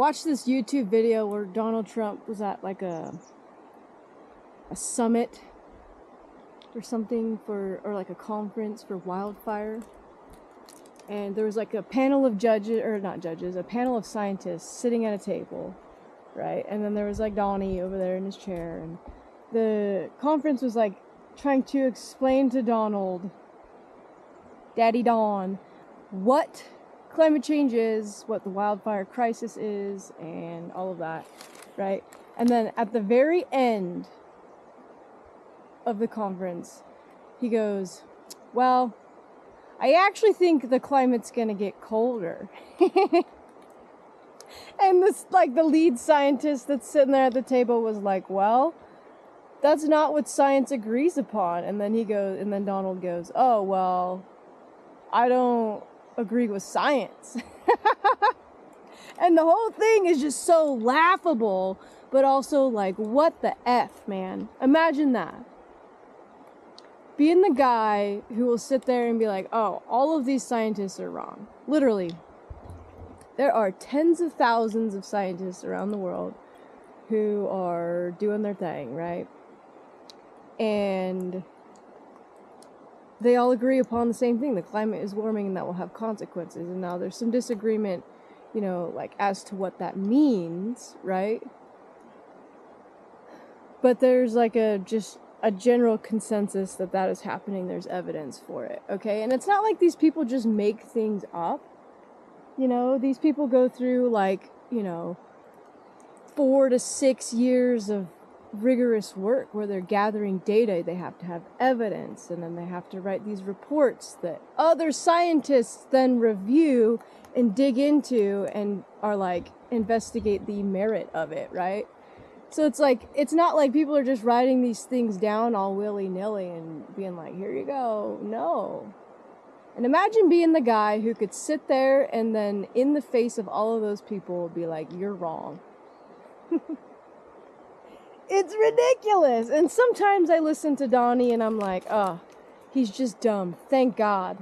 watched this YouTube video where Donald Trump was at like a summit or something or like a conference for wildfire. And there was like a panel of a panel of scientists sitting at a table, right? And then there was like Donnie over there in his chair, and the conference was like trying to explain to Donald, Daddy Don, what climate change is, what the wildfire crisis is, and all of that, right? And then at the very end of the conference, he goes, well, I actually think the climate's gonna get colder. And this, like, the lead scientist that's sitting there at the table was like, well, that's not what science agrees upon. And then Donald goes, oh, well, I don't agree with science. And the whole thing is just so laughable, but also like, what the F, man? Imagine that. Being the guy who will sit there and be like, oh, all of these scientists are wrong. Literally. There are tens of thousands of scientists around the world who are doing their thing, right? And they all agree upon the same thing. The climate is warming and that will have consequences. And now there's some disagreement, like as to what that means, right? But there's like a general consensus that is happening. There's evidence for it, okay? And it's not like these people just make things up. These people go through 4 to 6 years of rigorous work where they're gathering data. They have to have evidence, and then they have to write these reports that other scientists then review and dig into and are like, investigate the merit of it, right? So it's not like people are just writing these things down all willy-nilly and being like, here you go. No. And imagine being the guy who could sit there and then in the face of all of those people be like, you're wrong. It's ridiculous. And sometimes I listen to Donnie and I'm like, oh, he's just dumb. Thank God.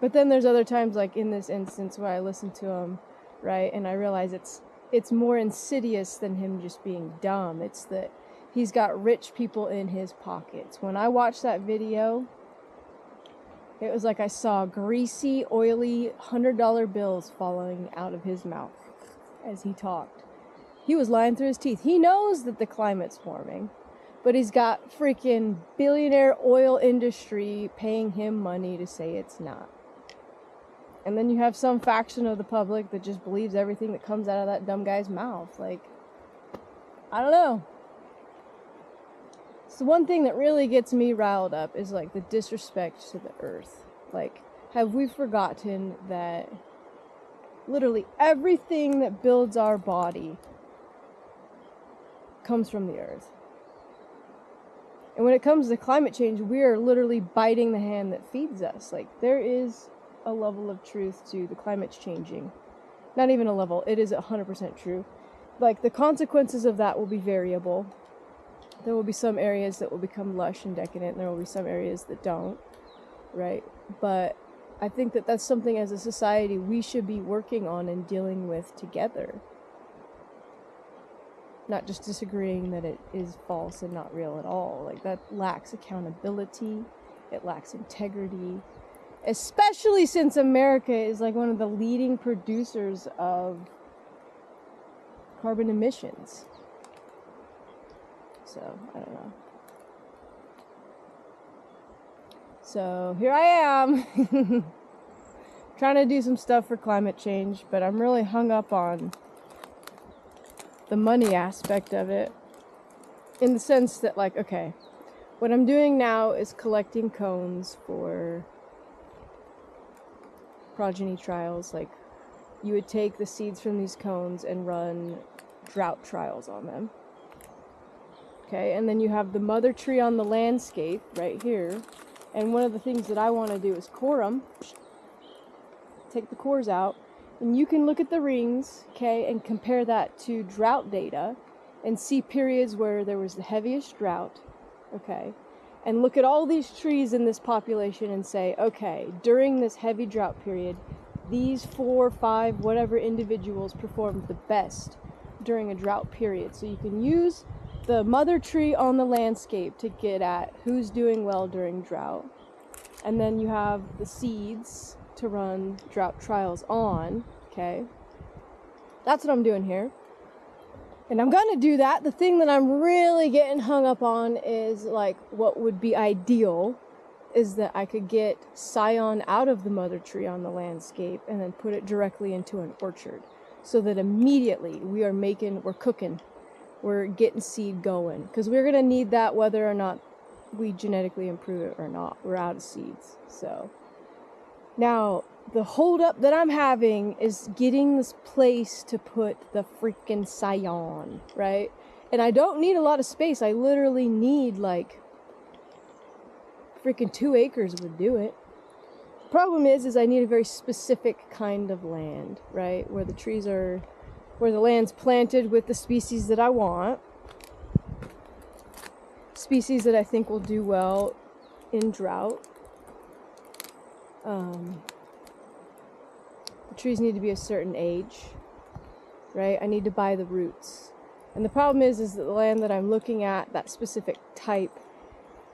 But then there's other times, like in this instance, where I listen to him, right? And I realize it's more insidious than him just being dumb. It's that he's got rich people in his pockets. When I watched that video, it was like I saw greasy, oily $100 bills falling out of his mouth as he talked. He was lying through his teeth. He knows that the climate's warming, but he's got freaking billionaire oil industry paying him money to say it's not. And then you have some faction of the public that just believes everything that comes out of that dumb guy's mouth. Like, I don't know. So one thing that really gets me riled up is like the disrespect to the earth. Like, have we forgotten that literally everything that builds our body comes from the earth? And when it comes to climate change, we are literally biting the hand that feeds us. Like, there is a level of truth to the climate's changing. Not even a level, it is 100% true. Like, the consequences of that will be variable. There will be some areas that will become lush and decadent, and there will be some areas that don't, right? But I think that that's something as a society we should be working on and dealing with together. Not just disagreeing that it is false and not real at all. Like, that lacks accountability. It lacks integrity. Especially since America is like one of the leading producers of carbon emissions. So, I don't know. So, here I am. Trying to do some stuff for climate change, but I'm really hung up on the money aspect of it. In the sense that, like, okay, what I'm doing now is collecting cones for progeny trials. Like, you would take the seeds from these cones and run drought trials on them. Okay, and then you have the mother tree on the landscape right here. And one of the things that I want to do is core them. Take the cores out. And you can look at the rings, okay, and compare that to drought data and see periods where there was the heaviest drought, okay, and look at all these trees in this population and say, okay, during this heavy drought period, these 4 or 5, whatever individuals performed the best during a drought period. So you can use the mother tree on the landscape to get at who's doing well during drought. And then you have the seeds to run drought trials on, okay? That's what I'm doing here. And I'm gonna do that. The thing that I'm really getting hung up on is like what would be ideal is that I could get scion out of the mother tree on the landscape and then put it directly into an orchard. So that immediately we're cooking, we're getting seed going. Because we're gonna need that whether or not we genetically improve it or not. We're out of seeds. So now the holdup that I'm having is getting this place to put the freaking scion, right? And I don't need a lot of space. I literally need like freaking 2 acres would do it. Problem is I need a very specific kind of land, right? Where the land's planted with the species that I want. Species that I think will do well in drought. The trees need to be a certain age, right? I need to buy the roots. And the problem is that the land that I'm looking at, that specific type,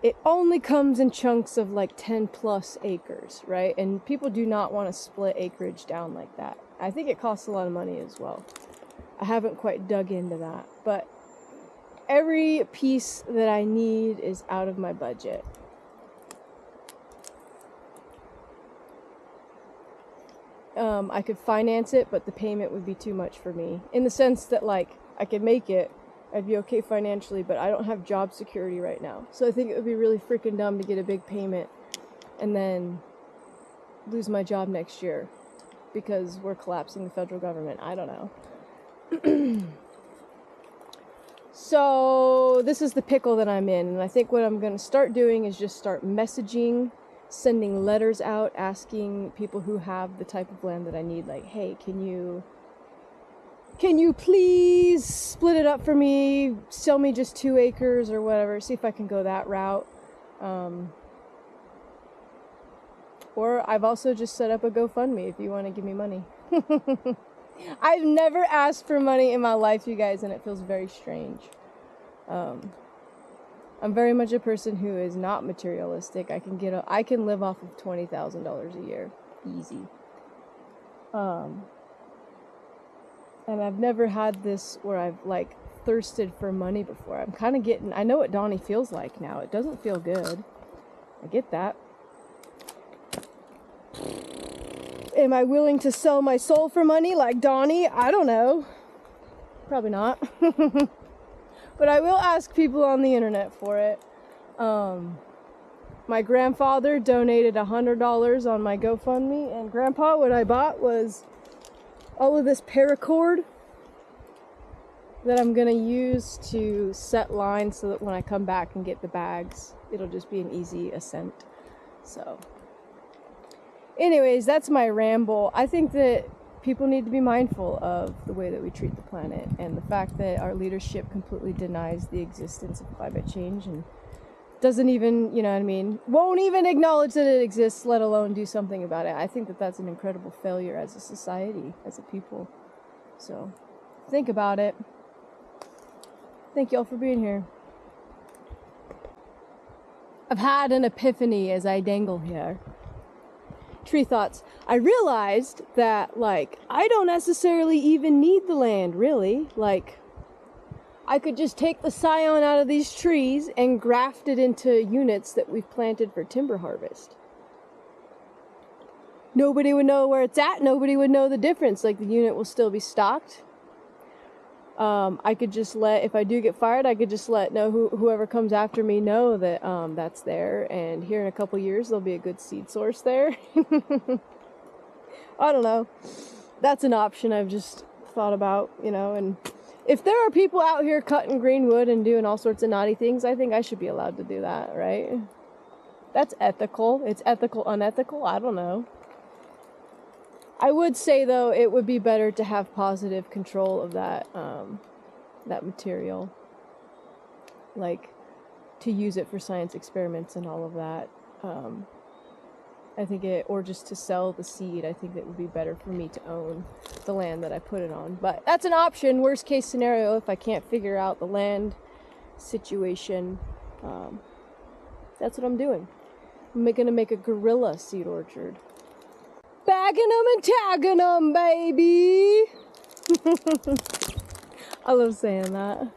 it only comes in chunks of like 10 plus acres, right? And people do not want to split acreage down like that. I think it costs a lot of money as well. I haven't quite dug into that, but every piece that I need is out of my budget. I could finance it, but the payment would be too much for me. In the sense that, like, I could make it, I'd be okay financially, but I don't have job security right now. So I think it would be really freaking dumb to get a big payment and then lose my job next year because we're collapsing the federal government. I don't know. So this is the pickle that I'm in, and I think what I'm going to start doing is just start messaging, sending letters out, asking people who have the type of land that I need, like, hey, can you please split it up for me, sell me just 2 acres or whatever, see if I can go that route. Or I've also just set up a GoFundMe if you want to give me money. I've never asked for money in my life, you guys, and it feels very strange. I'm very much a person who is not materialistic. I can live off of $20,000 a year, easy. And I've never had this where I've like thirsted for money before. I know what Donnie feels like now. It doesn't feel good. I get that. Am I willing to sell my soul for money like Donnie? I don't know. Probably not. But I will ask people on the internet for it. My grandfather donated $100 on my GoFundMe, and Grandpa, what I bought was all of this paracord that I'm gonna use to set lines so that when I come back and get the bags, it'll just be an easy ascent. So anyways, that's my ramble. I think that people need to be mindful of the way that we treat the planet and the fact that our leadership completely denies the existence of climate change and doesn't even, won't even acknowledge that it exists, let alone do something about it. I think that that's an incredible failure as a society, as a people. So think about it. Thank y'all for being here. I've had an epiphany as I dangle here. Tree thoughts. I realized that, I don't necessarily even need the land, really. I could just take the scion out of these trees and graft it into units that we've planted for timber harvest. Nobody would know where it's at. Nobody would know the difference. The unit will still be stocked. I could just if I do get fired, I could just let whoever comes after me know that that's there, and here in a couple years there'll be a good seed source there. I don't know. That's an option I've just thought about, and if there are people out here cutting green wood and doing all sorts of naughty things, I think I should be allowed to do that, right? That's ethical. It's ethical, unethical, I don't know. I would say, though, it would be better to have positive control of that material. To use it for science experiments and all of that. I think it, or just to sell the seed, I think it would be better for me to own the land that I put it on. But that's an option. Worst case scenario, if I can't figure out the land situation, that's what I'm doing. I'm gonna make a guerrilla seed orchard. Bagging them and tagging them, baby! I love saying that.